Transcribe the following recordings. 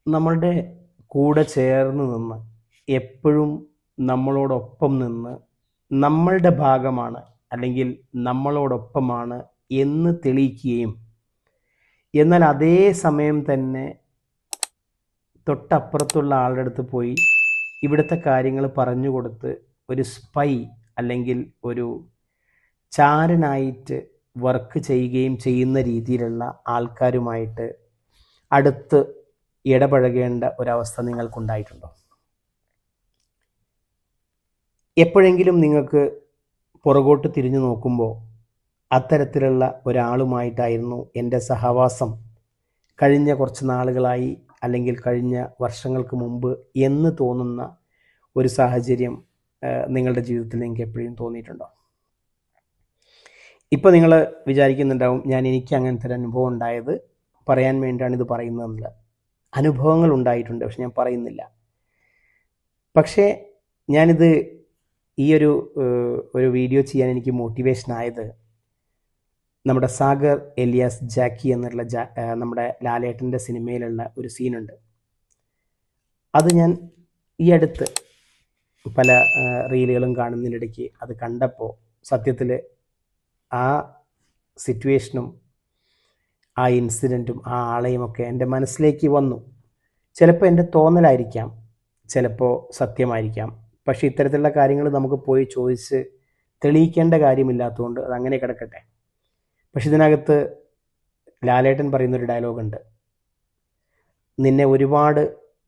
നമ്മളുടെ കൂടെ ചേർന്ന് നിന്ന് എപ്പോഴും നമ്മളോടൊപ്പം നിന്ന് നമ്മളുടെ ഭാഗമാണ് അല്ലെങ്കിൽ നമ്മളോടൊപ്പമാണ് എന്ന് തെളിയിക്കുകയും എന്നാൽ അതേ സമയം തന്നെ തൊട്ടപ്പുറത്തുള്ള ആളുടെ അടുത്ത് പോയി ഇവിടുത്തെ കാര്യങ്ങൾ പറഞ്ഞു കൊടുത്ത് ഒരു സ്പൈ അല്ലെങ്കിൽ ഒരു ചാരനായിട്ട് വർക്ക് ചെയ്യുകയും ചെയ്യുന്ന രീതിയിലുള്ള ആൾക്കാരുമായിട്ട് അടുത്ത് ഇടപഴകേണ്ട ഒരവസ്ഥ നിങ്ങൾക്കുണ്ടായിട്ടുണ്ടോ? എപ്പോഴെങ്കിലും നിങ്ങൾക്ക് പുറകോട്ട് തിരിഞ്ഞു നോക്കുമ്പോൾ അത്തരത്തിലുള്ള ഒരാളുമായിട്ടായിരുന്നു എൻ്റെ സഹവാസം കഴിഞ്ഞ കുറച്ച് നാളുകളായി അല്ലെങ്കിൽ കഴിഞ്ഞ വർഷങ്ങൾക്ക് മുമ്പ് എന്ന് തോന്നുന്ന ഒരു സാഹചര്യം നിങ്ങളുടെ ജീവിതത്തിൽ നിങ്ങൾക്ക് എപ്പോഴും തോന്നിയിട്ടുണ്ടോ? ഇപ്പോൾ നിങ്ങൾ വിചാരിക്കുന്നുണ്ടാവും എനിക്ക് അങ്ങനത്തെ ഒരു അനുഭവം ഉണ്ടായത് പറയാൻ വേണ്ടിയാണ് ഇത് പറയുന്നതെന്നില്ല. അനുഭവങ്ങൾ ഉണ്ടായിട്ടുണ്ട്, പക്ഷെ ഞാൻ പറയുന്നില്ല. പക്ഷേ ഞാനിത് ഈ ഒരു വീഡിയോ ചെയ്യാൻ എനിക്ക് മോട്ടിവേഷൻ ആയത് നമ്മുടെ സാഗർ എലിയാസ് ജാക്കി എന്നുള്ള നമ്മുടെ ലാലേട്ടൻ്റെ സിനിമയിലുള്ള ഒരു സീനുണ്ട്. അത് ഞാൻ ഈ അടുത്ത് പല റീലുകളും കാണുന്നതിനിടയ്ക്ക് അത് കണ്ടപ്പോൾ സത്യത്തിൽ ആ സിറ്റുവേഷനും ആ ഇൻസിഡൻറ്റും ആ ആളെയും ഒക്കെ എൻ്റെ മനസ്സിലേക്ക് വന്നു. ചിലപ്പോൾ എൻ്റെ തോന്നലായിരിക്കാം, ചിലപ്പോൾ സത്യമായിരിക്കാം. പക്ഷേ ഇത്തരത്തിലുള്ള കാര്യങ്ങൾ നമുക്ക് പോയി ചോദിച്ച് തെളിയിക്കേണ്ട കാര്യമില്ലാത്തതുകൊണ്ട് അതങ്ങനെ കിടക്കട്ടെ. പക്ഷെ ഇതിനകത്ത് ലാലേട്ടൻ പറയുന്നൊരു ഡയലോഗുണ്ട്, നിന്നെ ഒരുപാട്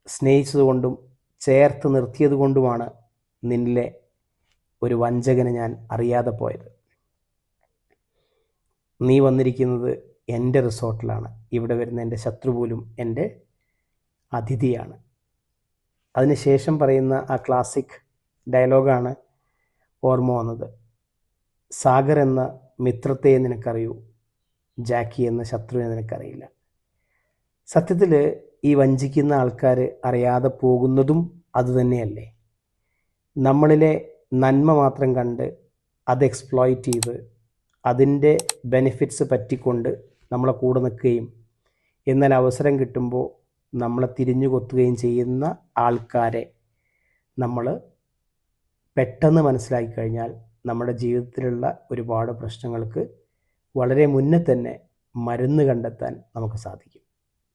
സ്നേഹിച്ചതുകൊണ്ടും ചേർത്ത് നിർത്തിയത് കൊണ്ടുമാണ് നിന്നിലെ ഒരു വഞ്ചകനെ ഞാൻ അറിയാതെ പോയത്. നീ വന്നിരിക്കുന്നത് എൻ്റെ റിസോർട്ടിലാണ്, ഇവിടെ വരുന്ന എൻ്റെ ശത്രു പോലും എൻ്റെ അതിഥിയാണ്. അതിനുശേഷം പറയുന്ന ആ ക്ലാസിക് ഡയലോഗാണ് ഓർമ്മ വന്നത്. സാഗർ എന്ന മിത്രത്തെ നിനക്കറിയൂ, ജാക്കി എന്ന ശത്രുവിനെ നിനക്കറിയില്ല. സത്യത്തിൽ ഈ വഞ്ചിക്കുന്ന ആൾക്കാർ അറിയാതെ പോകുന്നതും അതുതന്നെയല്ലേ? നമ്മളിലെ നന്മ മാത്രം കണ്ട് അത് എക്സ്പ്ലോയിറ്റ് ചെയ്ത് അതിൻ്റെ ബെനിഫിറ്റ്സ് പറ്റിക്കൊണ്ട് നമ്മളെ കൂടെ നിൽക്കുകയും എന്നാൽ അവസരം കിട്ടുമ്പോൾ നമ്മളെ തിരിഞ്ഞു കൊത്തുകയും ചെയ്യുന്ന ആൾക്കാരെ നമ്മൾ പെട്ടെന്ന് മനസ്സിലാക്കി കഴിഞ്ഞാൽ നമ്മുടെ ജീവിതത്തിലുള്ള ഒരുപാട് പ്രശ്നങ്ങൾക്ക് വളരെ മുന്നേ തന്നെ മരുന്ന് കണ്ടെത്താൻ നമുക്ക് സാധിക്കും.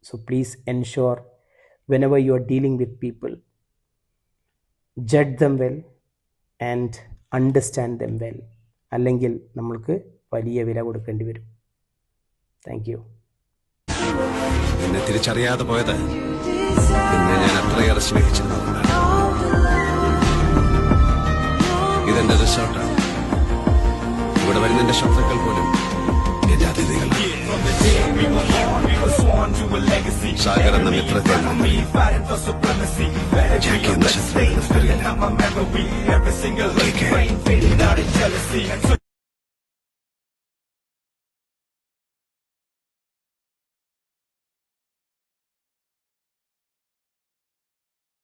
So please ensure whenever you are dealing with people, judge them well and understand them well. അല്ലെങ്കിൽ നമ്മൾക്ക് വലിയ വില കൊടുക്കേണ്ടി വരും. Thank you. എന്നെ തിരിച്ചറിയാതെ പോയത് പിന്നെ ഞാൻ അത്രയേറെ സ്നേഹിച്ചിരുന്നതുകൊണ്ടാണ്. ഇതെന്റെ റിസോർട്ടാണ്. ഇവിടെ വരുന്ന എന്റെ ശത്രുക്കൾ പോലും എന്റെ അതിഥികളാണ്. സാഗർ എന്ന മിത്രത്തെ ജാക്കി എന്ന ശത്രുവിനെ